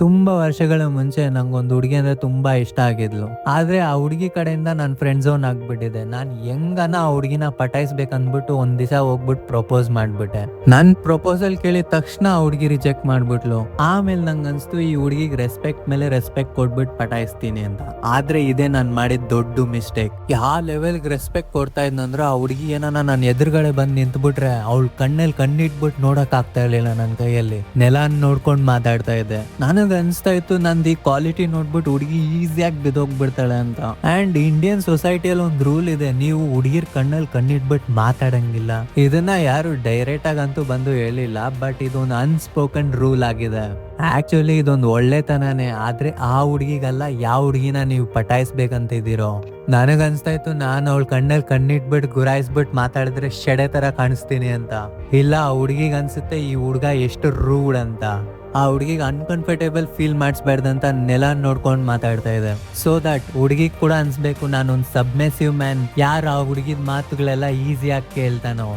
ತುಂಬಾ ವರ್ಷಗಳ ಮುಂಚೆ ನಂಗೊಂದು ಹುಡುಗಿ ಅಂದ್ರೆ ತುಂಬಾ ಇಷ್ಟ ಆಗಿದ್ಲು. ಆದ್ರೆ ಆ ಹುಡುಗಿ ಕಡೆಯಿಂದ ನನ್ ಫ್ರೆಂಡ್ ಝೋನ್ ಆಗ್ಬಿಟ್ಟಿದೆ. ನಾನ್ ಹೆಂಗನ ಆ ಹುಡುಗಿನ ಪಟಾಯಿಸ್ಬೇಕಂದ್ಬಿಟ್ಟು ಒಂದ್ ದಿವಸ ಹೋಗ್ಬಿಟ್ಟು ಪ್ರಪೋಸ್ ಮಾಡ್ಬಿಟ್ಟೆ. ನನ್ ಪ್ರಪೋಸಲ್ ಕೇಳಿದ ತಕ್ಷಣ ಆ ಹುಡುಗಿ ರಿಜೆಕ್ಟ್ ಮಾಡ್ಬಿಟ್ಲು. ಆಮೇಲೆ ನಂಗೆ ಅನ್ಸ್ತು ಈ ಹುಡುಗಿಗೆ ರೆಸ್ಪೆಕ್ಟ್ ಮೇಲೆ ರೆಸ್ಪೆಕ್ಟ್ ಕೊಟ್ಬಿಟ್ಟು ಪಟಾಯಿಸ್ತೀನಿ ಅಂತ. ಆದ್ರೆ ಇದೇ ನಾನ್ ಮಾಡಿದ ದೊಡ್ಡ ಮಿಸ್ಟೇಕ್. ಯಾವ ಲೆವೆಲ್ಗೆ ರೆಸ್ಪೆಕ್ಟ್ ಕೊಡ್ತಾ ಇದ್ನಂದ್ರೆ ಆ ಹುಡುಗಿ ಏನಾನ ನನ್ನ ಎದುರುಗಡೆ ಬಂದ್ ನಿಂತ್ಬಿಟ್ರೆ ಅವಳ ಕಣ್ಣಲ್ಲಿ ಕಣ್ಣಿಟ್ಬಿಟ್ಟು ನೋಡಕ್ ಆಗ್ತಾ ಇರ್ಲಿಲ್ಲ. ನನ್ನ ಕೈಯಲ್ಲಿ ನೆಲ ನೋಡ್ಕೊಂಡ್ ಮಾತಾಡ್ತಾ ಇದ್ದೆ. ನನಗೆ ಅನ್ಸ್ತಾ ಇತ್ತು ನಂದು ಈ ಕ್ವಾಲಿಟಿ ನೋಡ್ಬಿಟ್ಟು ಹುಡುಗಿ ಈಸಿಯಾಗಿ ಬಿದ್ದೋಗ್ಬಿಡ್ತಾಳೆ ಅಂತ. ಅಂಡ್ ಇಂಡಿಯನ್ ಸೊಸೈಟಿಯಲ್ಲಿ ಒಂದು ರೂಲ್ ಇದೆ, ನೀವು ಹುಡುಗಿರ್ ಕಣ್ಣಲ್ಲಿ ಕಣ್ಣಿಟ್ಬಿಟ್ಟು ಮಾತಾಡಂಗಿಲ್ಲ. ಇದನ್ನ ಯಾರು ಡೈರೆಕ್ಟ್ ಆಗಂತೂ ಬಂದು ಹೇಳಿಲ್ಲ, ಬಟ್ ಇದೊಂದು ಅನ್ಸ್ಪೋಕನ್ ರೂಲ್ ಆಗಿದೆ. ಆಕ್ಚುಲಿ ಇದೊಂದು ಒಳ್ಳೆತನನೇ. ಆದ್ರೆ ಆ ಹುಡುಗಿಗಲ್ಲ, ಯಾವ ಹುಡುಗಿನ ನೀವು ಪಟಾಯಿಸ್ಬೇಕಂತಿದ್ದೀರೋ. ನನಗನ್ಸ್ತಾ ಇತ್ತು ನಾನು ಅವಳ ಕಣ್ಣಲ್ಲಿ ಕಣ್ಣಿಟ್ಬಿಟ್ಟು ಗುರಾಯಿಸ್ಬಿಟ್ಟು ಮಾತಾಡಿದ್ರೆ ಶೆಡೆ ತರ ಕಾಣಿಸ್ತೀನಿ ಅಂತ. ಇಲ್ಲ, ಆ ಹುಡುಗಿಗೆ ಅನ್ಸುತ್ತೆ ಈ ಹುಡುಗ ಎಷ್ಟು ರೂಡ್ ಅಂತ. ಆ ಹುಡುಗಿಗೆ ಅನ್ಕಂಫರ್ಟೇಬಲ್ ಫೀಲ್ ಮಾಡಿಸ್ಬಾರ್ದಂತ ನೆಲ ನೋಡ್ಕೊಂಡು ಮಾತಾಡ್ತಾ ಇದೆ. ಸೊ ದಟ್ ಹುಡುಗಿಗೆ ಕೂಡ ಅನ್ಸ್ಬೇಕು ನಾನೊಂದು ಸಬ್ಮೆಸಿವ್ ಮ್ಯಾನ್. ಯಾರು ಆ ಹುಡುಗಿದ ಮಾತುಗಳೆಲ್ಲ ಈಸಿಯಾಗಿ ಕೇಳ್ತಾನೋ.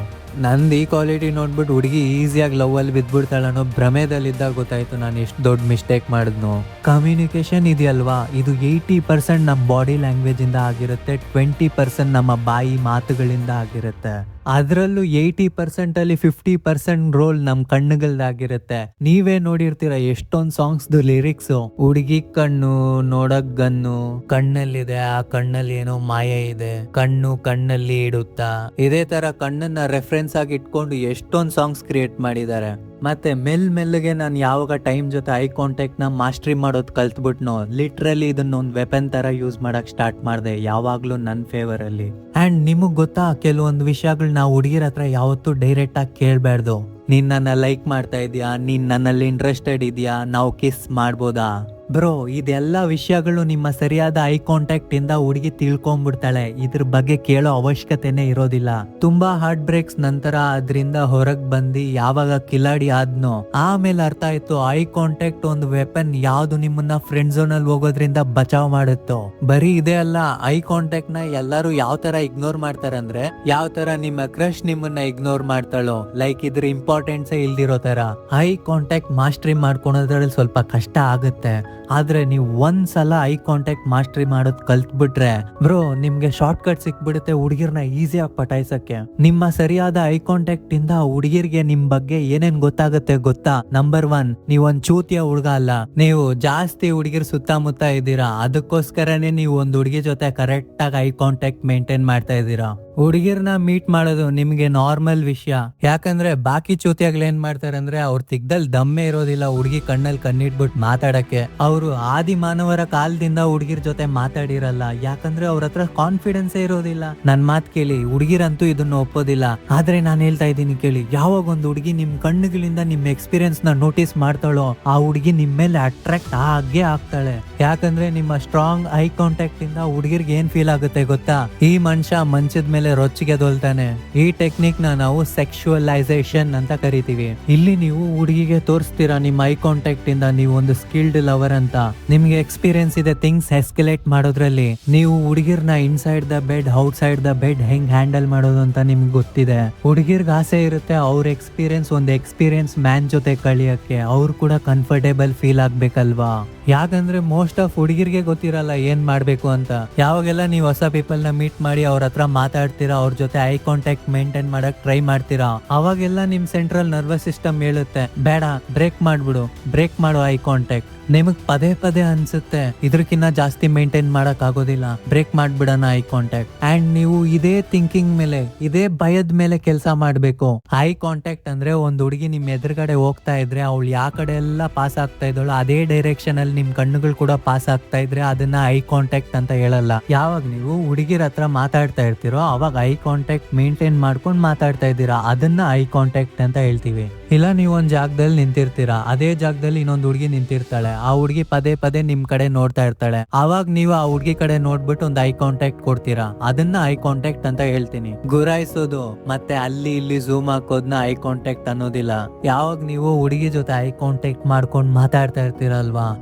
ನಂದು ಈ ಕ್ವಾಲಿಟಿ ನೋಡ್ಬಿಟ್ಟು ಹುಡುಗಿ ಈಸಿಯಾಗಿ ಲವ್ ಅಲ್ಲಿ ಬಿದ್ಬಿಡ್ತಾಳೆ ಅನ್ನೋ ಭ್ರಮೆದಲ್ಲಿದ್ದಾಗ ಗೊತ್ತಾಯ್ತು ನಾನು ಎಷ್ಟು ದೊಡ್ಡ ಮಿಸ್ಟೇಕ್ ಮಾಡಿದ್ನು. ಕಮ್ಯುನಿಕೇಶನ್ ಇದೆಯಲ್ವಾ, ಇದು 80% ನಮ್ಮ ಬಾಡಿ ಲ್ಯಾಂಗ್ವೇಜ್ ಇಂದ ಆಗಿರುತ್ತೆ, 20% ನಮ್ಮ ಬಾಯಿ ಮಾತುಗಳಿಂದ ಆಗಿರುತ್ತೆ. ಅದರಲ್ಲೂ 80% ಅಲ್ಲಿ 50% ರೋಲ್ ನಮ್ ಕಣ್ಣುಗಳ್ದಾಗಿರುತ್ತೆ. ನೀವೇ ನೋಡಿರ್ತೀರ ಎಷ್ಟೊಂದ್ ಸಾಂಗ್ಸ್ ಲಿರಿಕ್ಸ್, ಹುಡುಗಿ ಕಣ್ಣು ನೋಡಕ್ ಗನ್ನು, ಕಣ್ಣಲ್ಲಿದೆ ಆ ಕಣ್ಣಲ್ಲಿ ಏನೋ ಮಾಯೆ ಇದೆ, ಕಣ್ಣು ಕಣ್ಣಲ್ಲಿ ಇಡುತ್ತಾ. ಇದೇ ತರ ಕಣ್ಣನ್ನ ರೆಫರೆನ್ಸ್ ಆಗಿ ಇಟ್ಕೊಂಡು ಎಷ್ಟೊಂದ್ ಸಾಂಗ್ಸ್ ಕ್ರಿಯೇಟ್ ಮಾಡಿದ್ದಾರೆ. ಮತ್ತೆ ಮೆಲ್ಲಗೆ ನಾನು ಯಾವಾಗ ಟೈಮ್ ಜೊತೆ ಐ ಕಾಂಟ್ಯಾಕ್ಟ್ ನ ಮಾಸ್ಟ್ರಿ ಮಾಡೋದು ಕಲ್ತ್ಬಿಟ್ನೋ, ಲಿಟ್ರಲಿ ಇದನ್ನ ಒಂದು ವೆಪನ್ ತರ ಯೂಸ್ ಮಾಡಕ್ ಸ್ಟಾರ್ಟ್ ಮಾಡಿದೆ, ಯಾವಾಗ್ಲೂ ನನ್ನ ಫೇವರ್ ಅಲ್ಲಿ. ಅಂಡ್ ನಿಮಗ್ ಗೊತ್ತಾ, ಕೆಲವೊಂದು ವಿಷಯಗಳು ನಾವು ಹುಡುಗಿರ ಹತ್ರ ಯಾವತ್ತೂ ಡೈರೆಕ್ಟ್ ಆಗಿ ಕೇಳ್ಬಾರ್ದು. ನೀನ್ ನನ್ನ ಲೈಕ್ ಮಾಡ್ತಾ ಇದೀಯಾ, ನೀನ್ ನನ್ನಲ್ಲಿ ಇಂಟ್ರೆಸ್ಟೆಡ್ ಇದೆಯಾ, ನಾವು ಕಿಸ್ ಮಾಡ್ಬೋದಾ? ಬ್ರೋ, ಇದೆಲ್ಲ ವಿಷಯಗಳು ನಿಮ್ಮ ಸರಿಯಾದ ಐ ಕಾಂಟ್ಯಾಕ್ಟ್ ಇಂದ ಹುಡುಗಿ ತಿಳ್ಕೊಂಡ್ಬಿಡ್ತಾಳೆ. ಇದ್ರ ಬಗ್ಗೆ ಕೇಳೋ ಅವಶ್ಯಕತೆನೇ ಇರೋದಿಲ್ಲ. ತುಂಬಾ ಹಾರ್ಟ್ ಬ್ರೇಕ್ಸ್ ನಂತರ ಅದರಿಂದ ಹೊರಗ್ ಬಂದು ಯಾವಾಗ ಕಿಲಾಡಿ ಆದ್ನೋ ಆಮೇಲೆ ಅರ್ಥ ಆಯ್ತು ಐ ಕಾಂಟ್ಯಾಕ್ಟ್ ಒಂದು ವೆಪನ್, ಯಾವ್ದು ನಿಮ್ಮನ್ನ ಫ್ರೆಂಡ್ ಝೋನ್ ಅಲ್ಲಿ ಹೋಗೋದ್ರಿಂದ ಬಚಾವ್ ಮಾಡುತ್ತೋ. ಬರೀ ಇದೇ ಅಲ್ಲ, ಐ ಕಾಂಟ್ಯಾಕ್ಟ್ ನ ಎಲ್ಲರೂ ಯಾವ ತರ ಇಗ್ನೋರ್ ಮಾಡ್ತಾರಂದ್ರೆ, ಯಾವ ತರ ನಿಮ್ಮ ಕ್ರಶ್ ನಿಮ್ಮನ್ನ ಇಗ್ನೋರ್ ಮಾಡ್ತಾಳೋ, ಲೈಕ್ ಇದ್ರ ಇಂಪಾರ್ಟೆನ್ಸ್ ಇಲ್ದಿರೋ ತರ. ಐ ಕಾಂಟ್ಯಾಕ್ಟ್ ಮಾಸ್ಟ್ರಿ ಮಾಡ್ಕೊಳೋದ್ರಲ್ಲಿ ಸ್ವಲ್ಪ ಕಷ್ಟ ಆಗುತ್ತೆ. ಆದ್ರೆ ನೀವು ಒಂದ್ಸಲ ಐ ಕಾಂಟ್ಯಾಕ್ಟ್ ಮಾಸ್ಟ್ರಿ ಮಾಡೋದ್ ಕಲ್ತ್ಬಿಟ್ರೆ ಬ್ರೋ, ನಿಮ್ಗೆ ಶಾರ್ಟ್ ಕಟ್ ಸಿಕ್ಬಿಡುತ್ತೆ ಹುಡುಗಿರ್ನ ಈಸಿಯಾಗಿ ಪಟಾಯಿಸಕ್ಕೆ. ನಿಮ್ಮ ಸರಿಯಾದ ಐ ಕಾಂಟ್ಯಾಕ್ಟ್ ಇಂದ ಹುಡುಗಿರ್ಗೆ ನಿಮ್ ಬಗ್ಗೆ ಏನೇನ್ ಗೊತ್ತಾಗುತ್ತೆ ಗೊತ್ತಾ? ನಂಬರ್ 1, ನೀವೊಂದ್ ಚೂತಿಯ ಹುಡುಗ ಅಲ್ಲ, ನೀವು ಜಾಸ್ತಿ ಹುಡುಗಿರ್ ಸುತ್ತಮುತ್ತ ಇದ್ದೀರಾ. ಅದಕ್ಕೋಸ್ಕರನೇ ನೀವು ಒಂದ್ ಹುಡುಗಿ ಜೊತೆ ಕರೆಕ್ಟ್ ಆಗಿ ಐ ಕಾಂಟ್ಯಾಕ್ಟ್ ಮೇಂಟೈನ್ ಮಾಡ್ತಾ ಇದ್ದೀರಾ. ಹುಡುಗಿರ್ನ ಮೀಟ್ ಮಾಡೋದು ನಿಮ್ಗೆ ನಾರ್ಮಲ್ ವಿಷಯ. ಯಾಕಂದ್ರೆ ಬಾಕಿ ಚೂತಿಯಾಗ್ಲಿ ಏನ್ ಮಾಡ್ತಾರೆ ಅಂದ್ರೆ, ಅವ್ರ ತಿಗ್ದಲ್ಲಿ ದಮ್ಮೆ ಇರೋದಿಲ್ಲ ಹುಡುಗಿ ಕಣ್ಣಲ್ಲಿ ಕಣ್ಣಿಟ್ಬಿಟ್ಟು ಮಾತಾಡಕ್ಕೆ. ಅವರು ಆದಿ ಮಾನವರ ಕಾಲದಿಂದ ಹುಡುಗಿರ್ ಜೊತೆ ಮಾತಾಡಿರಲ್ಲ, ಯಾಕಂದ್ರೆ ಅವ್ರ ಹತ್ರ ಕಾನ್ಫಿಡೆನ್ಸೇ ಇರೋದಿಲ್ಲ. ನನ್ ಮಾತ್ ಕೇಳಿ, ಹುಡುಗಿರಂತೂ ಇದನ್ನ ಒಪ್ಪೋದಿಲ್ಲ. ಆದ್ರೆ ನಾನು ಹೇಳ್ತಾ ಇದ್ದೀನಿ ಕೇಳಿ, ಯಾವಾಗ ಒಂದು ಹುಡುಗಿ ನಿಮ್ ಕಣ್ಣುಗಳಿಂದ ನಿಮ್ ಎಕ್ಸ್ಪೀರಿಯನ್ಸ್ ನ ನೋಟಿಸ್ ಮಾಡ್ತಾಳೋ, ಆ ಹುಡುಗಿ ನಿಮ್ ಮೇಲೆ ಅಟ್ರಾಕ್ಟ್ ಆಗೇ ಆಗ್ತಾಳೆ. ಯಾಕಂದ್ರೆ ನಿಮ್ಮ ಸ್ಟ್ರಾಂಗ್ ಐ ಕಾಂಟ್ಯಾಕ್ಟ್ ಇಂದ ಹುಡುಗಿರ್ಗೆ ಏನ್ ಫೀಲ್ ಆಗುತ್ತೆ ಗೊತ್ತಾ? ಈ ಮನುಷ್ಯ ಮಂಚದ ಮೇಲೆ ರೊಚ್ಚಿಗೆ ದೊಲ್ತಾನೆ. ಈ ಟೆಕ್ನಿಕ್ ನಾವು ಸೆಕ್ಷುವಲೈಸೇಷನ್ ಅಂತ ಕರಿತೀವಿ. ಇಲ್ಲಿ ನೀವು ಹುಡುಗಿಗೆ ತೋರಿಸ್ತೀರಾ ನಿಮ್ಮ ಐ ಕಾಂಟ್ಯಾಕ್ಟ್ ಇಂದ ನೀವು ಒಂದು ಸ್ಕಿಲ್ಡ್ ಲವರ್ ಅಂತ. ನಿಮ್ಗೆ ಎಕ್ಸ್ಪೀರಿಯನ್ಸ್ ಇದೆ ಥಿಂಗ್ಸ್ ಎಸ್ಕಲೇಟ್ ಮಾಡೋದ್ರಲ್ಲಿ. ನೀವು ಹುಡುಗಿರ್ನ inside the bed outside the bed ಹೆಂಗ್ ಹ್ಯಾಂಡಲ್ ಮಾಡೋದು ಅಂತ ನಿಮ್ಗೆ ಗೊತ್ತಿದೆ. ಹುಡುಗಿರ್ಗೆ ಆಸೆ ಇರುತ್ತೆ ಅವ್ರ ಎಕ್ಸ್ಪೀರಿಯನ್ಸ್ ಒಂದು ಎಕ್ಸ್ಪೀರಿಯನ್ಸ್ ಮ್ಯಾನ್ ಜೊತೆ ಕಳಿಯಕ್ಕೆ. ಅವ್ರು ಕೂಡ ಕಂಫರ್ಟೇಬಲ್ ಫೀಲ್ ಆಗ್ಬೇಕಲ್ವಾ? ಯಾಕಂದ್ರೆ ಮೋಸ್ಟ್ ಆಫ್ ಹುಡುಗಿರ್ಗೆ ಗೊತ್ತಿರಲ್ಲ ಏನ್ ಮಾಡ್ಬೇಕು ಅಂತ. ಯಾವಾಗೆಲ್ಲ ನೀವು ಹೊಸ ಪೀಪಲ್ ನ ಮೀಟ್ ಮಾಡಿ ಅವ್ರ ಹತ್ರ ಮಾತಾಡ್ತೀರಾ, ಅವ್ರ ಜೊತೆ ಐ ಕಾಂಟ್ಯಾಕ್ಟ್ ಮೇಂಟೈನ್ ಮಾಡಕ್ ಟ್ರೈ ಮಾಡ್ತೀರಾ, ಅವಾಗೆಲ್ಲ ನಿಮ್ ಸೆಂಟ್ರಲ್ ನರ್ವಸ್ ಸಿಸ್ಟಮ್ ಹೇಳುತ್ತೆ, ಬೇಡ ಬ್ರೇಕ್ ಮಾಡ್ಬಿಡು, ಬ್ರೇಕ್ ಮಾಡು ಐ ಕಾಂಟ್ಯಾಕ್ಟ್. ನಿಮಗ್ ಪದೇ ಪದೇ ಅನ್ಸುತ್ತೆ ಇದಕ್ಕಿನ್ನ ಜಾಸ್ತಿ ಮೇಂಟೈನ್ ಮಾಡಕ್ ಆಗೋದಿಲ್ಲ, ಬ್ರೇಕ್ ಮಾಡ್ಬಿಡೋಣ ಐ ಕಾಂಟ್ಯಾಕ್ಟ್. ಅಂಡ್ ನೀವು ಇದೇ ಥಿಂಕಿಂಗ್ ಮೇಲೆ, ಇದೇ ಭಯದ ಮೇಲೆ ಕೆಲಸ ಮಾಡ್ಬೇಕು. ಐ ಕಾಂಟ್ಯಾಕ್ಟ್ ಅಂದ್ರೆ ಒಂದ್ ಹುಡುಗಿ ನಿಮ್ ಎದುರುಗಡೆ ಹೋಗ್ತಾ ಇದ್ರೆ ಅವಳು ಯಾವ ಕಡೆ ಎಲ್ಲ ಪಾಸ್ ಆಗ್ತಾ ಇದ್ದಳು ಅದೇ ಡೈರೆಕ್ಷನ್ ಅಲ್ಲಿ ನಿಮ್ ಕಣ್ಣುಗಳು ಕೂಡ ಪಾಸ್ ಆಗ್ತಾ ಇದ್ರೆ ಅದನ್ನ ಐ ಕಾಂಟ್ಯಾಕ್ಟ್ ಅಂತ ಹೇಳಲ್ಲ. ಯಾವಾಗ ನೀವು ಹುಡುಗಿರ ಹತ್ರ ಮಾತಾಡ್ತಾ ಇರ್ತೀರೋ ಅವಾಗ ಐ ಕಾಂಟ್ಯಾಕ್ಟ್ ಮೇಂಟೈನ್ ಮಾಡ್ಕೊಂಡು ಮಾತಾಡ್ತಾ ಇದ್ದೀರಾ, ಅದನ್ನ ಐ ಕಾಂಟ್ಯಾಕ್ಟ್ ಅಂತ ಹೇಳ್ತೀವಿ. ಇಲ್ಲ ನೀವು ಒಂದ್ ಜಾಗದಲ್ಲಿ ನಿಂತಿರ್ತೀರಾ, ಅದೇ ಜಾಗದಲ್ಲಿ ಇನ್ನೊಂದು ಹುಡುಗಿ ನಿಂತಿರ್ತಾಳೆ, ಆ ಹುಡುಗಿ ಪದೇ ಪದೇ ನಿಮ್ ಕಡೆ ನೋಡ್ತಾ ಇರ್ತಾಳೆ. ಅವಾಗ ನೀವು ಆ ಹುಡುಗಿ ಕಡೆ ನೋಡ್ಬಿಟ್ಟು ಒಂದು ಐ ಕಾಂಟ್ಯಾಕ್ಟ್ ಕೊಡ್ತೀರಾ, ಅದನ್ನ ಐ ಕಾಂಟ್ಯಾಕ್ಟ್ ಅಂತ ಹೇಳ್ತೀನಿ. ಗುರಾಯಿಸೋದು ಮತ್ತೆ ಅಲ್ಲಿ ಇಲ್ಲಿ ಝೂಮ್ ಹಾಕೋದ್ನ ಐ ಕಾಂಟ್ಯಾಕ್ಟ್ ಅನ್ನೋದಿಲ್ಲ. ಯಾವಾಗ ನೀವು ಹುಡುಗಿ ಜೊತೆ ಐ ಕಾಂಟ್ಯಾಕ್ಟ್ ಮಾಡ್ಕೊಂಡು ಮಾತಾಡ್ತಾ ಇರ್ತೀರಲ್ವಾ,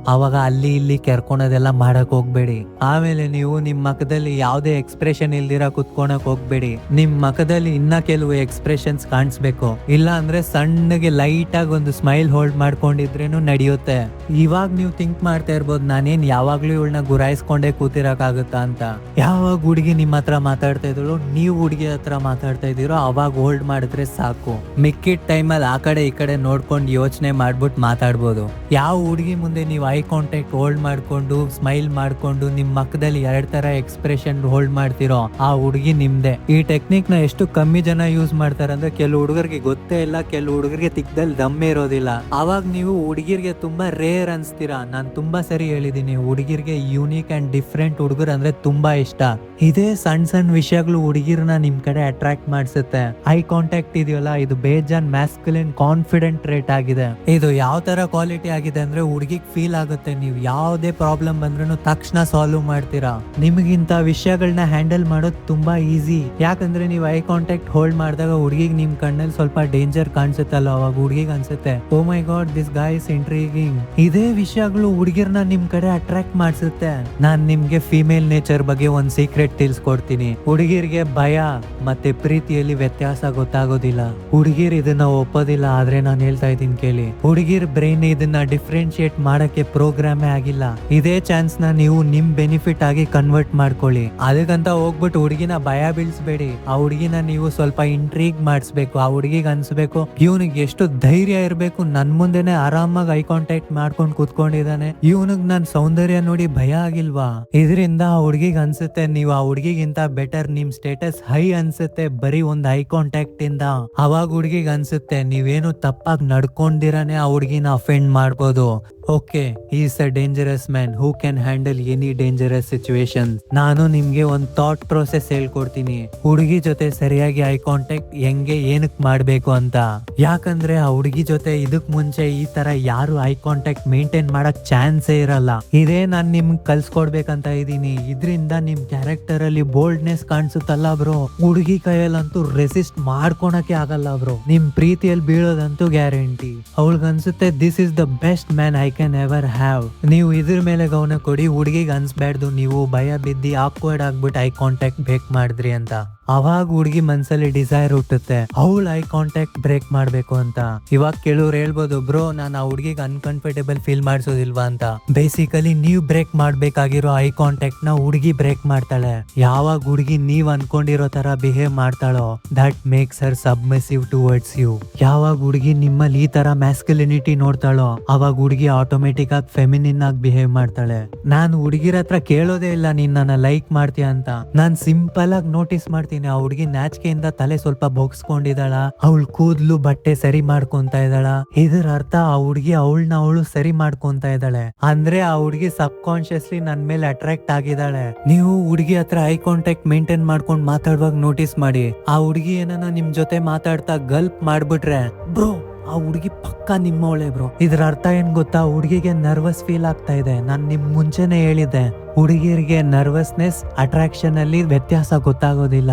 ಅವಾಗ ಅಲ್ಲಿ ಇಲ್ಲಿ ಕೆರ್ಕೊಳೋದೆಲ್ಲ ಮಾಡಕ್ ಹೋಗ್ಬೇಡಿ. ಆಮೇಲೆ ನೀವು ನಿಮ್ ಮಖದಲ್ಲಿ ಯಾವ್ದೇ ಎಕ್ಸ್ಪ್ರೆಷನ್ ಇಲ್ದಿರ ಕುತ್ಕೊಳಕ್ ಹೋಗ್ಬೇಡಿ. ನಿಮ್ ಮಖದಲ್ಲಿ ಇನ್ನ ಕೆಲವು ಎಕ್ಸ್ಪ್ರೆಷನ್ಸ್ ಕಾಣಿಸ್ಬೇಕು. ಇಲ್ಲ ಅಂದ್ರೆ ಸಣ್ಣಗೆ ಲೈಟ್ ಆಗಿ ಒಂದು ಸ್ಮೈಲ್ ಹೋಲ್ಡ್ ಮಾಡ್ಕೊಂಡಿದ್ರೇನು ನಡೆಯುತ್ತೆ. ಇವಾಗ ಇವಾಗ ನೀವು ಥಿಂಕ್ ಮಾಡ್ತಾ ಇರ್ಬೋದು, ನಾನೇನ್ ಯಾವಾಗ್ಲೂ ಇವಳನ್ನ ಗುರಾಯಿಸ್ಕೊಂಡೇ ಕೂತಿರಕ್ಕಾಗುತ್ತಾ ಅಂತ. ಯಾವಾಗ ಹುಡುಗಿ ನಿಮ್ಮ ಹತ್ರ ಮಾತಾಡ್ತಾ ಇದ್ರು, ನೀವು ಹುಡುಗಿ ಹತ್ರ ಮಾತಾಡ್ತಾ ಇದೀರೋ ಅವಾಗ ಹೋಲ್ಡ್ ಮಾಡಿದ್ರೆ ಸಾಕು. ಮಿಕ್ಕಿದ ಟೈಮಲ್ಲಿ ಆ ಕಡೆ ಈ ಕಡೆ ನೋಡ್ಕೊಂಡು ಯೋಚನೆ ಮಾಡ್ಬಿಟ್ಟು ಮಾತಾಡ್ಬೋದು. ಯಾವ ಹುಡುಗಿ ಮುಂದೆ ನೀವು ಐ ಕಾಂಟ್ಯಾಕ್ಟ್ ಹೋಲ್ಡ್ ಮಾಡ್ಕೊಂಡು ಸ್ಮೈಲ್ ಮಾಡ್ಕೊಂಡು ನಿಮ್ ಮಕ್ಕದಲ್ಲಿ 2 ತರ ಎಕ್ಸ್ಪ್ರೆಷನ್ ಹೋಲ್ಡ್ ಮಾಡ್ತಿರೋ ಆ ಹುಡುಗಿ ನಿಮ್ದೆ. ಈ ಟೆಕ್ನಿಕ್ ನ ಎಷ್ಟು ಕಮ್ಮಿ ಜನ ಯೂಸ್ ಮಾಡ್ತಾರೆ ಅಂದ್ರೆ ಕೆಲವು ಹುಡುಗರಿಗೆ ಗೊತ್ತೇ ಇಲ್ಲ, ಕೆಲವು ಹುಡುಗರಿಗೆ ತಿಕ್ಕದಲ್ಲಿ ದಮ್ಮೆ ಇರೋದಿಲ್ಲ. ಅವಾಗ ನೀವು ಹುಡುಗಿರ್ಗೆ ತುಂಬಾ ರೇರ್ ಅನ್ಸ್ತೀರಾ. ನಾನ್ ತುಂಬಾ ಸರಿ ಹೇಳಿದೀನಿ, ಹುಡುಗಿರ್ಗೆ ಯೂನಿಕ್ ಅಂಡ್ ಡಿಫ್ರೆಂಟ್ ಹುಡುಗರು ಅಂದ್ರೆ ತುಂಬಾ ಇಷ್ಟ. ಇದೇ ಸಣ್ಣ ಸಣ್ಣ ವಿಷಯಗಳು ಹುಡುಗಿರ್ನ ನಿಮ್ ಕಡೆ ಅಟ್ರಾಕ್ಟ್ ಮಾಡಿಸುತ್ತೆ. ಐ ಕಾಂಟ್ಯಾಕ್ಟ್ ಇದೆಯಲ್ಲ, ಇದು ಬೇಜಾನ್ ಮ್ಯಾಸ್ಕ್ಯುಲಿನ್ ಕಾನ್ಫಿಡೆಂಟ್ ರೇಟ್ ಆಗಿದೆ. ಇದು ಯಾವ ತರ ಕ್ವಾಲಿಟಿ ಆಗಿದೆ ಅಂದ್ರೆ ಹುಡುಗಿಗ್ ಫೀಲ್ ಆಗುತ್ತೆ ನೀವು ಯಾವ್ದೇ ಪ್ರಾಬ್ಲಮ್ ಬಂದ್ರೂ ತಕ್ಷಣ ಸಾಲ್ವ್ ಮಾಡ್ತೀರಾ. ನಿಮಗಿಂತ ವಿಷಯಗಳನ್ನ ಹ್ಯಾಂಡಲ್ ಮಾಡೋದು ತುಂಬಾ ಈಸಿ. ಯಾಕಂದ್ರೆ ನೀವು ಐ ಕಾಂಟ್ಯಾಕ್ಟ್ ಹೋಲ್ಡ್ ಮಾಡಿದಾಗ ಹುಡುಗಿಗ್ ನಿಮ್ ಕಣ್ಣಲ್ಲಿ ಸ್ವಲ್ಪ ಡೇಂಜರ್ ಕಾಣಿಸುತ್ತಲ್ಲ, ಅವಾಗ ಹುಡುಗಿಗ್ ಅನ್ಸುತ್ತೆ ಓ ಮೈ ಗಾಡ್ ದಿಸ್ ಗಾಯ್ ಇಸ್ ಇಂಟ್ರೀಗಿಂಗ್. ಇದೇ ವಿಷಯಗಳು ಹುಡುಗಿರ್ನ ನಿಮ್ ಕಡೆ ಅಟ್ರಾಕ್ಟ್ ಮಾಡಿಸುತ್ತೆ. ನಾನ್ ನಿಮ್ಗೆ ಫಿಮೇಲ್ ನೇಚರ್ ಬಗ್ಗೆ ಒಂದ್ ಸೀಕ್ರೆಟ್ ತಿಳಿಸ್ಕೊಡ್ತೀನಿ. ಹುಡುಗಿರ್ಗೆ ಭಯ ಮತ್ತೆ ಪ್ರೀತಿಯಲ್ಲಿ ವ್ಯತ್ಯಾಸ ಗೊತ್ತಾಗೋದಿಲ್ಲ. ಹುಡುಗಿರ್ ಇದನ್ನ ಒಪ್ಪೋದಿಲ್ಲ, ಆದ್ರೆ ನಾನು ಹೇಳ್ತಾ ಇದ್ದೀನಿ ಕೇಳಿ. ಹುಡುಗಿರ್ ಬ್ರೈನ್ ಇದನ್ನ ಡಿಫ್ರೆನ್ಶಿಯೇಟ್ ಮಾಡಕ್ಕೆ ಪ್ರೋಗ್ರಾಮೇ ಆಗಿಲ್ಲ. ಇದೇ ಚಾನ್ಸ್ ನ ನೀವು ನಿಮ್ ಬೆನಿಫಿಟ್ ಆಗಿ ಕನ್ವರ್ಟ್ ಮಾಡ್ಕೊಳ್ಳಿ. ಅದಕ್ಕಂತ ಹೋಗ್ಬಿಟ್ಟು ಹುಡುಗಿನ ಭಯ ಬೀಳ್ಸ್ಬೇಡಿ. ಆ ಹುಡುಗಿನ ನೀವು ಸ್ವಲ್ಪ ಇಂಟ್ರೀಗ್ ಮಾಡಿಸ್ಬೇಕು. ಆ ಹುಡುಗಿಗೆ ಅನ್ಸ್ಬೇಕು ಇವನಿಗೆ ಎಷ್ಟು ಧೈರ್ಯ ಇರ್ಬೇಕು, ನನ್ ಮುಂದೆನೆ ಆರಾಮಾಗಿ ಐ ಕಾಂಟ್ಯಾಕ್ಟ್ ಮಾಡ್ಕೊಂಡು ಕೂತ್ಕೊಂಡಿದ್ದಾನೆ, ಇವನಿಗ್ ನನ್ ಸೌಂದರ್ಯ ನೋಡಿ ಭಯ ಆಗಿಲ್ವಾ. ಇದರಿಂದ ಆ ಹುಡುಗಿಗೆ ಅನ್ಸುತ್ತೆ ನೀವು ಆ ಹುಡುಗಿಗಿಂತ ಬೆಟರ್, ನಿಮ್ ಸ್ಟೇಟಸ್ ಹೈ ಅನ್ಸುತ್ತೆ ಬರೀ ಒಂದ್ ಐ ಕಾಂಟ್ಯಾಕ್ಟ್ ಇಂದ. ಅವಾಗ ಹುಡುಗಿಗೆ ಅನ್ಸುತ್ತೆ ನೀವೇನು ತಪ್ಪಾಗಿ ನಡ್ಕೊಂಡಿರಾನೆ ಆ ಹುಡುಗಿನ ಅಫೆಂಡ್ ಮಾಡ್ಬೋದು. Okay, is a dangerous man who can handle any dangerous situation. ನಾನು ನಿಮ್ಗೆ ಒಂದು ಥಾಟ್ ಪ್ರೋಸೆಸ್ ಹೇಳ್ಕೊಡ್ತೀನಿ, ಹುಡುಗಿ ಜೊತೆ ಸರಿಯಾಗಿ ಐ ಕಾಂಟ್ಯಾಕ್ಟ್ ಹೆಂಗೆ ಏನಕ್ ಮಾಡ್ಬೇಕು ಅಂತ. ಯಾಕಂದ್ರೆ ಆ ಹುಡುಗಿ ಜೊತೆ ಇದಕ್ ಮುಂಚೆ ಈ ತರ ಯಾರು ಐ ಕಾಂಟ್ಯಾಕ್ಟ್ ಮೇಂಟೈನ್ ಮಾಡಕ್ ಚಾನ್ಸೇ ಇರಲ್ಲ. ಇದೇ ನಾನ್ ನಿಮ್ಗೆ ಕಲ್ಸ್ಕೊಡ್ಬೇಕಂತ ಇದೀನಿ. ಇದ್ರಿಂದ ನಿಮ್ ಕ್ಯಾರೆಕ್ಟರ್ ಅಲ್ಲಿ ಬೋಲ್ಡ್ನೆಸ್ ಕಾಣಿಸುತ್ತಲ್ಲ ಬ್ರೋ, ಹುಡುಗಿ ಕೈಯಲ್ಲಂತೂ ರೆಸಿಸ್ಟ್ ಮಾಡ್ಕೊಳಕ್ಕೆ ಆಗಲ್ಲ ಬ್ರೋ. ನಿಮ್ ಪ್ರೀತಿಯಲ್ಲಿ ಬೀಳೋದಂತೂ ಗ್ಯಾರಂಟಿ. ಅವಳಿಗನ್ಸುತ್ತೆ this is the best man I can ever have. ನೀವು ಇದ್ರ ಮೇಲೆ ಗಮನ ಕೊಡಿ. ಹುಡುಗಿಗೆ ಅನ್ಸ್ಬ್ಯಾಡ್ದು ನೀವು ಭಯ ಬಿದ್ದಿ ಆಕ್ವರ್ಡ್ ಆಗ್ಬಿಟ್ಟು ಐ ಕಾಂಟ್ಯಾಕ್ಟ್ ಬ್ರೇಕ್ ಮಾಡಿದ್ರಿ ಅಂತ. ಅವಾಗ ಹುಡುಗಿ ಮನ್ಸಲ್ಲಿ ಡಿಸೈರ್ ಹುಟ್ಟುತ್ತೆ ಅವಳು ಐ ಕಾಂಟ್ಯಾಕ್ಟ್ ಬ್ರೇಕ್ ಮಾಡ್ಬೇಕು ಅಂತ. ಇವಾಗ ಕೆಲವ್ರು ಹೇಳ್ಬೋದು ಬ್ರೋ ನಾನು ಆ ಹುಡುಗಿಗೆ ಅನ್ಕಂಫರ್ಟೇಬಲ್ ಫೀಲ್ ಮಾಡಿಸೋದಿಲ್ವಾ ಅಂತ. ಬೇಸಿಕಲಿ ನೀವು ಬ್ರೇಕ್ ಮಾಡ್ಬೇಕಾಗಿರೋ ಐ ಕಾಂಟ್ಯಾಕ್ಟ್ ನ ಹುಡುಗಿ ಬ್ರೇಕ್ ಮಾಡ್ತಾಳೆ. ಯಾವಾಗ ಹುಡುಗಿ ನೀವ್ ಅನ್ಕೊಂಡಿರೋ ತರ ಬಿಹೇವ್ ಮಾಡ್ತಾಳೋ that makes her submissive towards you. ಯಾವಾಗ ಹುಡುಗಿ ನಿಮ್ಮಲ್ಲಿ ಈ ತರ ಮ್ಯಾಸ್ಕ್ಯುಲಿನಿಟಿ ನೋಡ್ತಾಳೋ ಅವಾಗ ಹುಡುಗಿ ಆಟೋಮೆಟಿಕ್ ಆಗಿ ಫೆಮಿನಿನ್ ಆಗಿ ಬಿಹೇವ್ ಮಾಡ್ತಾಳೆ. ನಾನು ಹುಡುಗಿರ ಹತ್ರ ಕೇಳೋದೇ ಇಲ್ಲ ನೀನ್ ನನ್ನ ಲೈಕ್ ಮಾಡ್ತೀಯ ಅಂತ. ನಾನ್ ಸಿಂಪಲ್ ಆಗಿ ನೋಟಿಸ್ ಮಾಡ್ತೀನಿ ಆ ಹುಡುಗಿ ನಾಚಿಕೆಯಿಂದ ತಲೆ ಸ್ವಲ್ಪ ಬೊಗ್ಸ್ಕೊಂಡಿದ್ದಾಳ, ಅವಳ ಕೂದ್ಲು ಬಟ್ಟೆ ಸರಿ ಮಾಡ್ಕೊಂತ ಇದ್ದಾಳ. ಇದರ ಅರ್ಥ ಆ ಹುಡುಗಿ ಅವಳನ್ನ ಅವಳು ಸರಿ ಮಾಡ್ಕೊಂತ ಇದ್ದಾಳೆ. ಅಂದ್ರೆ ಆ ಹುಡುಗಿ ಸಬ್ ಕಾನ್ಶಿಯಸ್ಲಿ ನನ್ ಮೇಲೆ ಅಟ್ರಾಕ್ಟ್ ಆಗಿದ್ದಾಳೆ. ನೀವು ಹುಡುಗಿ ಹತ್ರ ಐ ಕಾಂಟ್ಯಾಕ್ಟ್ ಮೇಂಟೈನ್ ಮಾಡ್ಕೊಂಡು ಮಾತಾಡುವಾಗ ನೋಟಿಸ್ ಮಾಡಿ, ಆ ಹುಡುಗಿ ಏನನ್ನ ನಿಮ್ ಜೊತೆ ಮಾತಾಡ್ತಾ ಗಲ್ಪ್ ಮಾಡ್ಬಿಟ್ರೆ ಬ್ರೋ ಆ ಹುಡುಗಿ ಪಕ್ಕ ನಿಮ್ಮವಳೆ ಬ್ರೋ. ಇದ್ರ ಅರ್ಥ ಏನ್ ಗೊತ್ತಾ, ಹುಡುಗಿಗೆ ನರ್ವಸ್ ಫೀಲ್ ಆಗ್ತಾ ಇದೆ. ನಾನ್ ನಿಮ್ ಮುಂಚೆನೆ ಹೇಳಿದ್ದೆ ಹುಡುಗಿಯರಿಗೆ ನರ್ವಸ್ನೆಸ್ ಅಟ್ರಾಕ್ಷನ್ ಅಲ್ಲಿ ವ್ಯತ್ಯಾಸ ಗೊತ್ತಾಗೋದಿಲ್ಲ.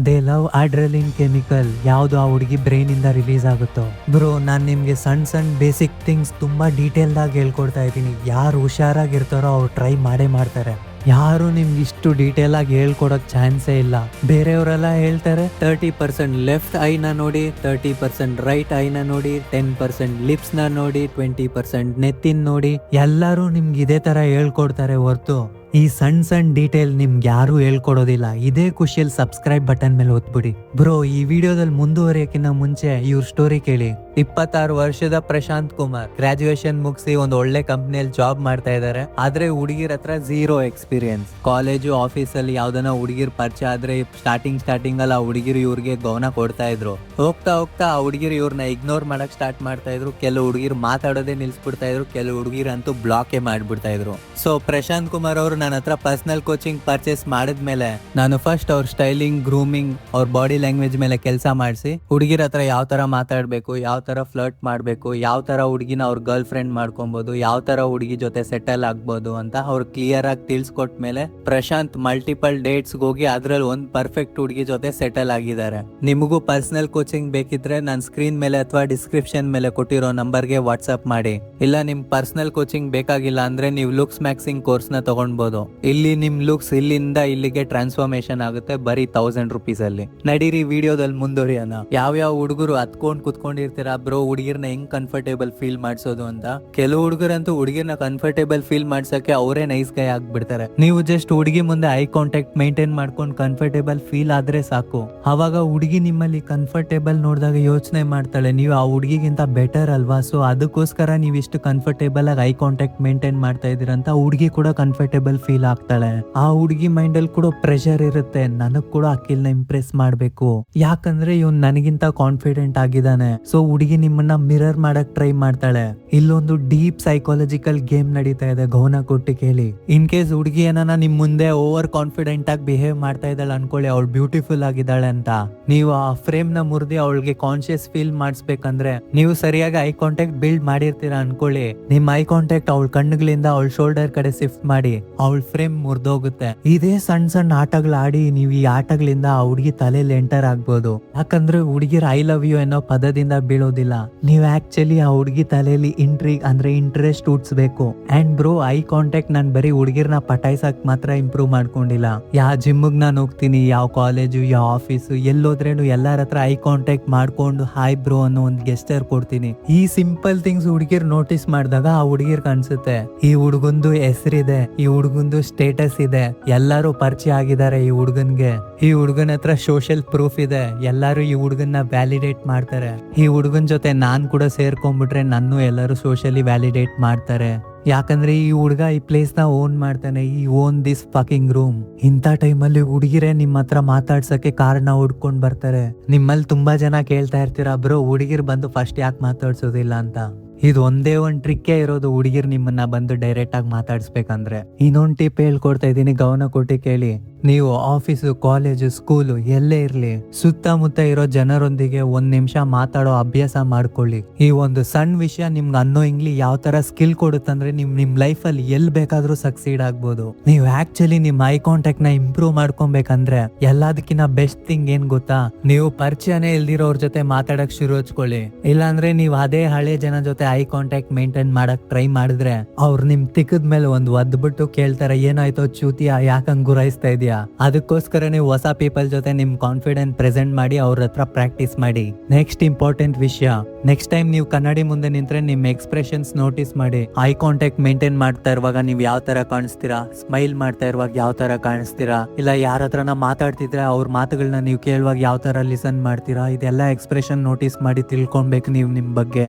ದೇ ಲವ್ ಅಡ್ರೆಲಿನ್ ಕೆಮಿಕಲ್, ಯಾವ್ದು ಆ ಹುಡುಗಿ ಬ್ರೈನ್ ಇಂದ ರಿಲೀಸ್ ಆಗುತ್ತೋ. ಬ್ರೋ ನಾನ್ ನಿಮ್ಗೆ ಸಣ್ಣ ಸಣ್ಣ ಬೇಸಿಕ್ ಥಿಂಗ್ಸ್ ತುಂಬಾ ಡೀಟೇಲ್ ಆಗಿ ಹೇಳ್ಕೊಡ್ತಾ ಇದ್ದೀನಿ. ಯಾರು ಹುಷಾರಾಗಿರ್ತಾರೋ ಅವ್ರು ಟ್ರೈ ಮಾಡೇ ಮಾಡ್ತಾರೆ. ಯಾರು ನಿಮ್ಗೆ ಇಷ್ಟು ಡೀಟೇಲ್ ಆಗಿ ಹೇಳ್ಕೊಡಕ್ ಚಾನ್ಸೇ ಇಲ್ಲ. ಬೇರೆಯವರೆಲ್ಲ ಹೇಳ್ತಾರೆ 30% ಲೆಫ್ಟ್ ಐನ ನೋಡಿ, 30% ರೈಟ್ ಐನ ನೋಡಿ, 10% ಲಿಪ್ಸ್ ನ ನೋಡಿ, 20% ನೆತ್ತಿನ ನೋಡಿ. ಎಲ್ಲರೂ ನಿಮ್ಗೆ ಇದೇ ತರ ಹೇಳ್ಕೊಡ್ತಾರೆ ಹೊರ್ತು ಈ ಸಣ್ಣ ಸಣ್ಣ ಡೀಟೇಲ್ ನಿಮ್ಗೆ ಯಾರು ಹೇಳ್ಕೊಡೋದಿಲ್ಲ. ಇದೇ ಖುಷಿಯಲ್ಲಿ ಸಬ್ಸ್ಕ್ರೈಬ್ ಬಟನ್ ಮೇಲೆ ಒತ್ಬಿಡಿ. ಬ್ರೋ ಈ ವಿಡಿಯೋದಲ್ಲಿ ಮುಂದುವರಿಯಕ್ಕಿಂತ ಮುಂಚೆ ಇವ್ರ ಸ್ಟೋರಿ ಕೇಳಿ. 26 ವರ್ಷದ ಪ್ರಶಾಂತ್ ಕುಮಾರ್ ಗ್ರಾಜುಯೇಷನ್ ಮುಗಿಸಿ ಒಂದು ಒಳ್ಳೆ ಕಂಪ್ನಿಯಲ್ಲಿ ಜಾಬ್ ಮಾಡ್ತಾ ಇದ್ದಾರೆ. ಆದ್ರೆ ಹುಡುಗಿರ ಹತ್ರ ಝೀರೋ ಎಕ್ಸ್ಪೀರಿಯನ್ಸ್. ಕಾಲೇಜು ಆಫೀಸಲ್ಲಿ ಯಾವ್ದನ ಹುಡುಗಿರ್ ಪರಿಚಯ ಆದ್ರೆ ಸ್ಟಾರ್ಟಿಂಗ್ ಅಲ್ಲಿ ಆ ಹುಡುಗಿರು ಇವ್ರಿಗೆ ಗಮನ ಕೊಡ್ತಾ ಇದ್ರು. ಹೋಗ್ತಾ ಹೋಗ್ತಾ ಆ ಹುಡುಗಿರು ಇವ್ರನ್ನ ಇಗ್ನೋರ್ ಮಾಡಕ್ ಸ್ಟಾರ್ಟ್ ಮಾಡ್ತಾ ಇದ್ರು. ಕೆಲವು ಹುಡುಗಿರು ಮಾತಾಡೋದೇ ನಿಲ್ಸ್ಬಿಡ್ತಾ ಇದ್ರು, ಕೆಲವು ಹುಡುಗಿರು ಅಂತೂ ಬ್ಲಾಕೇ ಮಾಡ್ಬಿಡ್ತಾ ಇದ್ರು. ಸೊ ಪ್ರಶಾಂತ್ ಕುಮಾರ್ ಅವರು ನನ್ನ ಹತ್ರ ಪರ್ಸನಲ್ ಕೋಚಿಂಗ್ ಪರ್ಚೇಸ್ ಮಾಡಿದ್ಮೇಲೆ ನಾನು ಫಸ್ಟ್ ಅವ್ರ ಸ್ಟೈಲಿಂಗ್, ಗ್ರೂಮಿಂಗ್, ಅವ್ರ ಬಾಡಿ ಲ್ಯಾಂಗ್ವೇಜ್ ಮೇಲೆ ಕೆಲಸ ಮಾಡಿಸಿ ಹುಡುಗಿರ ಹತ್ರ ಯಾವ ತರ ಮಾತಾಡ್ಬೇಕು, ಯಾವ ತರ ಫ್ಲರ್ಟ್ ಮಾಡ್ಬೇಕು, ಯಾವ ತರ ಹುಡುಗಿನ ಅವ್ರ ಗರ್ಲ್ ಫ್ರೆಂಡ್ ಮಾಡ್ಕೊಬಹುದು, ಯಾವ ತರ ಹುಡುಗಿ ಜೊತೆ ಸೆಟಲ್ ಆಗ್ಬೋದು ಅಂತ ಅವ್ರು ಕ್ಲಿಯರ್ ಆಗಿ ತಿಳಿಸ್ಕೊಟ್ ಮೇಲೆ ಪ್ರಶಾಂತ್ ಮಲ್ಟಿಪಲ್ ಡೇಟ್ಸ್ ಹೋಗಿ ಅದ್ರಲ್ಲಿ ಒಂದ್ ಪರ್ಫೆಕ್ಟ್ ಹುಡುಗಿ ಜೊತೆ ಸೆಟಲ್ ಆಗಿದ್ದಾರೆ. ನಿಮಗೂ ಪರ್ಸನಲ್ ಕೋಚಿಂಗ್ ಬೇಕಿದ್ರೆ ನಾನು ಸ್ಕ್ರೀನ್ ಮೇಲೆ ಅಥವಾ ಡಿಸ್ಕ್ರಿಪ್ಷನ್ ಮೇಲೆ ಕೊಟ್ಟಿರೋ ನಂಬರ್ಗೆ ವಾಟ್ಸ್ಆಪ್ ಮಾಡಿ. ಇಲ್ಲ ನಿಮ್ ಪರ್ಸನಲ್ ಕೋಚಿಂಗ್ ಬೇಕಾಗಿಲ್ಲ ಅಂದ್ರೆ ನೀವು ಲುಕ್ಸ್ ಮ್ಯಾಕ್ಸಿಂಗ್ ಕೋರ್ಸ್ ನ ತಗೊಳ್ಬಹುದು. ಮಾಡ್ಬೋದು. ಇಲ್ಲಿ ನಿಮ್ ಲುಕ್ಸ್ ಇಲ್ಲಿಂದ ಇಲ್ಲಿಗೆ ಟ್ರಾನ್ಸ್ಫಾರ್ಮೇಶನ್ ಆಗುತ್ತೆ ಬರೀ 1000 rupees ಅಲ್ಲಿ. ನಡೀರಿ ವಿಡಿಯೋದಲ್ಲಿ ಮುಂದುವರಿಯೋಣ. ಯಾವ ಹುಡುಗರು ಹತ್ಕೊಂಡ್ ಕುತ್ಕೊಂಡಿರ್ತೀರಾ ಬ್ರೋ ಹುಡುಗಿರ್ನ ಹೆಂಗ್ ಕಂಫರ್ಟೇಬಲ್ ಫೀಲ್ ಮಾಡ್ಸೋದು ಅಂತ. ಕೆಲವು ಹುಡುಗರಂತೂ ಹುಡುಗಿರ್ನ ಕಂಫರ್ಟೇಬಲ್ ಫೀಲ್ ಮಾಡ್ಸಕ್ಕೆ ಅವರೇ ನೈಸ್ ಗೈ ಆಗ್ಬಿಡ್ತಾರೆ. ನೀವು ಜಸ್ಟ್ ಹುಡುಗಿ ಮುಂದೆ ಐ ಕಾಂಟ್ಯಾಕ್ಟ್ ಮೇಂಟೈನ್ ಮಾಡ್ಕೊಂಡು ಕಂಫರ್ಟೇಬಲ್ ಫೀಲ್ ಆದ್ರೆ ಸಾಕು. ಅವಾಗ ಹುಡುಗಿ ನಿಮ್ಮಲ್ಲಿ ಕಂಫರ್ಟೇಬಲ್ ನೋಡಿದಾಗ ಯೋಚನೆ ಮಾಡ್ತಾಳೆ ನೀವು ಆ ಹುಡುಗಿಗಿಂತ ಬೆಟರ್ ಅಲ್ವಾ, ಸೊ ಅದಕ್ಕೋಸ್ಕರ ನೀವು ಇಷ್ಟು ಕಂಫರ್ಟೇಬಲ್ ಆಗಿ ಐ ಕಾಂಟ್ಯಾಕ್ಟ್ ಮೇಂಟೈನ್ ಮಾಡ್ತಾ ಇದೀರಂತ ಹುಡುಗಿ ಕೂಡ ಕಂಫರ್ಟೇಬಲ್ ಫೀಲ್ ಆಗ್ತಾಳೆ. ಆ ಹುಡುಗಿ ಮೈಂಡ್ ಅಲ್ಲಿ ಕೂಡ ಪ್ರೆಷರ್ ಇರುತ್ತೆ, ನನಗ್ ಕೂಡ ಅಖಿಲ್ನ ಇಂಪ್ರೆಸ್ ಮಾಡ್ಬೇಕು, ಯಾಕಂದ್ರೆ ಇವ್ನ್ ನನಗಿಂತ ಕಾನ್ಫಿಡೆಂಟ್ ಆಗಿದ್ದಾನೆ. ಸೊ ಹುಡುಗಿ ನಿಮ್ಮನ್ನ ಮಿರರ್ ಮಾಡಕ್ ಟ್ರೈ ಮಾಡ್ತಾಳೆ. ಇಲ್ಲೊಂದು ಡೀಪ್ ಸೈಕಾಲಜಿಕಲ್ ಗೇಮ್ ನಡೀತಾ ಇದೆ, ಗೌನ ಕೊಟ್ಟು ಕೇಳಿ. ಇನ್ ಕೇಸ್ ಹುಡುಗಿ ಏನಾನ ನಿಮ್ ಮುಂದೆ ಓವರ್ ಕಾನ್ಫಿಡೆಂಟ್ ಆಗಿ ಬಿಹೇವ್ ಮಾಡ್ತಾ ಇದ್ದಾಳೆ ಅನ್ಕೊಳ್ಳಿ, ಅವಳು ಬ್ಯೂಟಿಫುಲ್ ಆಗಿದ್ದಾಳೆ ಅಂತ. ನೀವು ಆ ಫ್ರೇಮ್ ನ ಮುರಿದಿ ಅವಳಿಗೆ ಕಾನ್ಶಿಯಸ್ ಫೀಲ್ ಮಾಡಿಸ್ಬೇಕಂದ್ರೆ ನೀವು ಸರಿಯಾಗಿ ಐ ಕಾಂಟ್ಯಾಕ್ಟ್ ಬಿಲ್ಡ್ ಮಾಡಿರ್ತೀರಾ ಅನ್ಕೊಳ್ಳಿ. ನಿಮ್ ಐ ಕಾಂಟ್ಯಾಕ್ಟ್ ಅವಳ ಕಣ್ಣುಗಳಿಂದ ಅವಳ ಶೋಲ್ಡರ್ ಕಡೆ ಶಿಫ್ಟ್ ಮಾಡಿ ಅವಳ ಫ್ರೇಮ್ ಮುರಿದೋಗುತ್ತೆ. ಇದೇ ಸಣ್ಣ ಸಣ್ಣ ಆಟಗಳು ಆಡಿ ನೀವು ಈ ಆಟಗಳಿಂದ ಆ ಹುಡುಗಿ ತಲೆಯಲ್ಲಿ ಎಂಟರ್ ಆಗ್ಬೋದು. ಯಾಕಂದ್ರೆ ಹುಡುಗಿರ ಐ ಲವ್ ಯು ಅನ್ನೋ ಪದದಿಂದ ಬೀಳೋದಿಲ್ಲ, ನೀವು ಆಕ್ಚುಲಿ ಆ ಹುಡುಗಿ ತಲೆಯಲ್ಲಿ ಇಂಟ್ರಿಗ್ ಅಂದ್ರೆ ಇಂಟ್ರೆಸ್ಟ್ ಹುಟ್ಸ್ಬೇಕು. ಅಂಡ್ ಬ್ರೋ ಐ ಕಾಂಟ್ಯಾಕ್ಟ್ ನಾನ್ ಬರೀ ಹುಡುಗಿರ್ನ ಪಟಾಯಿಸಕ್ ಮಾತ್ರ ಇಂಪ್ರೂವ್ ಮಾಡ್ಕೊಂಡಿಲ್ಲ. ಯಾವ ಜಿಮ್ಗ್ ನಾನು ಹೋಗ್ತೀನಿ, ಯಾವ ಕಾಲೇಜು, ಯಾವ ಆಫೀಸು, ಎಲ್ಲೋದ್ರೇನು ಎಲ್ಲಾರ ಹತ್ರ ಐ ಕಾಂಟ್ಯಾಕ್ಟ್ ಮಾಡ್ಕೊಂಡು ಹಾಯ್ ಬ್ರೋ ಅನ್ನೋ ಒಂದು ಗೆಸ್ಟರ್ ಕೊಡ್ತೀನಿ. ಈ ಸಿಂಪಲ್ ಥಿಂಗ್ಸ್ ಹುಡುಗಿರ್ ನೋಟಿಸ್ ಮಾಡಿದಾಗ ಆ ಹುಡುಗಿರ್ ಅನ್ಸುತ್ತೆ ಈ ಹುಡುಗಂದು ಹೆಸರಿದೆ, ಈ ಹುಡುಗಂದು ಸ್ಟೇಟಸ್ ಇದೆ, ಎಲ್ಲಾರು ಪರಿಚಯ ಆಗಿದ್ದಾರೆ ಈ ಹುಡುಗನ್ಗೆ, ಈ ಹುಡುಗನ ಹತ್ರ ಸೋಷಿಯಲ್ ಪ್ರೂಫ್ ಇದೆ, ಎಲ್ಲಾರು ಈ ಹುಡುಗನ್ನ ವ್ಯಾಲಿಡೇಟ್ ಮಾಡ್ತಾರೆ, ಈ ಹುಡುಗನ್ ಜೊತೆ ನಾನ್ ಕೂಡ ಸೇರ್ಕೊಂಡ್ಬಿಟ್ರೆ ನನ್ನ ಎಲ್ಲರೂ ಸೋಷಿಯಲಿ ವ್ಯಾಲಿಡೇಟ್ ಮಾಡ್ತಾರೆ, ಯಾಕಂದ್ರೆ ಈ ಹುಡುಗ ಈ ಪ್ಲೇಸ್ ನ ಓನ್ ಮಾಡ್ತಾನೆ, ಈ ಓನ್ ದಿಸ್ ಫಕಿಂಗ್ ರೂಮ್. ಇಂಥ ಟೈಮಲ್ಲಿ ಹುಡುಗಿರೇ ನಿಮ್ಮ ಹತ್ರ ಮಾತಾಡ್ಸಕ್ಕೆ ಕಾರಣ ಹುಡ್ಕೊಂಡ್ ಬರ್ತಾರೆ. ನಿಮ್ಮಲ್ಲಿ ತುಂಬಾ ಜನ ಕೇಳ್ತಾ ಇರ್ತೀರಾ ಬ್ರೋ ಹುಡುಗಿರ್ ಬಂದು ಫಸ್ಟ್ ಯಾಕೆ ಮಾತಾಡ್ಸೋದಿಲ್ಲ ಅಂತ. ಇದು ಒಂದೇ ಒಂದ್ ಟ್ರಿಕ್ಕೇ ಇರೋದು ಹುಡುಗಿರ್ ನಿಮ್ಮನ್ನ ಬಂದು ಡೈರೆಕ್ಟ್ ಆಗಿ ಮಾತಾಡ್ಸ್ಬೇಕಂದ್ರೆ. ಇನ್ನೊಂದ್ ಟಿಪ್ ಹೇಳ್ಕೊಡ್ತಾ ಇದೀನಿ, ಗಮನ ಕೊಟ್ಟು ಕೇಳಿ. ನೀವು ಆಫೀಸು, ಕಾಲೇಜು, ಸ್ಕೂಲು ಎಲ್ಲೇ ಇರ್ಲಿ ಸುತ್ತಮುತ್ತ ಇರೋ ಜನರೊಂದಿಗೆ 1 ನಿಮಿಷ ಮಾತಾಡೋ ಅಭ್ಯಾಸ ಮಾಡ್ಕೊಳ್ಳಿ. ಈ ಒಂದು ಸಣ್ಣ ವಿಷಯ ನಿಮ್ಗೆ ಅನ್ನೋಯಿಂಗ್ಲಿ ಯಾವ ತರ ಸ್ಕಿಲ್ ಕೊಡುತ್ತಂದ್ರೆ ನಿಮ್ ಲೈಫ್ ಅಲ್ಲಿ ಎಲ್ ಬೇಕಾದ್ರೂ ಸಕ್ಸೀಡ್ ಆಗ್ಬೋದು. ನೀವು ಆಕ್ಚುಲಿ ನಿಮ್ ಐ ಕಾಂಟ್ಯಾಕ್ಟ್ ನ ಇಂಪ್ರೂವ್ ಮಾಡ್ಕೊಬೇಕಂದ್ರೆ ಎಲ್ಲದಕ್ಕಿಂತ ಬೆಸ್ಟ್ ಥಿಂಗ್ ಏನ್ ಗೊತ್ತಾ, ನೀವು ಪರಿಚಯನೇ ಇಲ್ದಿರೋರ್ ಜೊತೆ ಮಾತಾಡಕ್ ಶುರು ಹಚ್ಕೊಳ್ಳಿ. ಇಲ್ಲಾಂದ್ರೆ ನೀವು ಅದೇ ಹಳೆ ಜನ ಜೊತೆ ಐ ಕಾಂಟ್ಯಾಕ್ಟ್ ಮೇಂಟೈನ್ ಮಾಡಕ್ ಟ್ರೈ ಮಾಡಿದ್ರೆ ಅವ್ರು ನಿಮ್ ತಿಕ್ಕದ ಮೇಲೆ ಒಂದು ಒದ್ಬಿಟ್ಟು ಕೇಳ್ತಾರೆ ಏನಾಯ್ತೋ ಚೂತಿಯಾ, ಯಾಕಂಗ್ ಗುರಾಯಿಸ್ತಾ ಇದೀಯಾ. ಅದಕ್ಕೋಸ್ಕರ ನೀವು ಹೊಸ ಪೀಪಲ್ ಜೊತೆ ನಿಮ್ ಕಾನ್ಫಿಡೆನ್ಸ್ ಪ್ರೆಸೆಂಟ್ ಮಾಡಿ ಅವ್ರ ಹತ್ರ ಪ್ರಾಕ್ಟೀಸ್ ಮಾಡಿ. ನೆಕ್ಸ್ಟ್ ಇಂಪಾರ್ಟೆಂಟ್ ವಿಷಯ, ನೆಕ್ಸ್ಟ್ ಟೈಮ್ ನೀವು ಕನ್ನಡಿ ಮುಂದೆ ನಿಂತ್ರೆ ನಿಮ್ ಎಕ್ಸ್ಪ್ರೆಷನ್ಸ್ ನೋಟಿಸ್ ಮಾಡಿ. ಐ ಕಾಂಟ್ಯಾಕ್ಟ್ ಮೇಂಟೈನ್ ಮಾಡ್ತಾ ಇರುವಾಗ ನೀವು ಯಾವ ತರ ಕಾಣಿಸ್ತೀರಾ, ಸ್ಮೈಲ್ ಮಾಡ್ತಾ ಇರುವಾಗ ಯಾವ ತರ ಕಾಣಿಸ್ತೀರಾ, ಇಲ್ಲ ಯಾರ ಹತ್ರನ ಮಾತಾಡ್ತಿದ್ರೆ ಅವ್ರ ಮಾತುಗಳನ್ನ ನೀವು ಕೇಳುವಾಗ ಯಾವ ತರ ಲಿಸನ್ ಮಾಡ್ತೀರಾ, ಇದೆಲ್ಲ ಎಕ್ಸ್ಪ್ರೆಷನ್ ನೋಟಿಸ್ ಮಾಡಿ ತಿಳ್ಕೊಬೇಕು ನೀವು ನಿಮ್ ಬಗ್ಗೆ.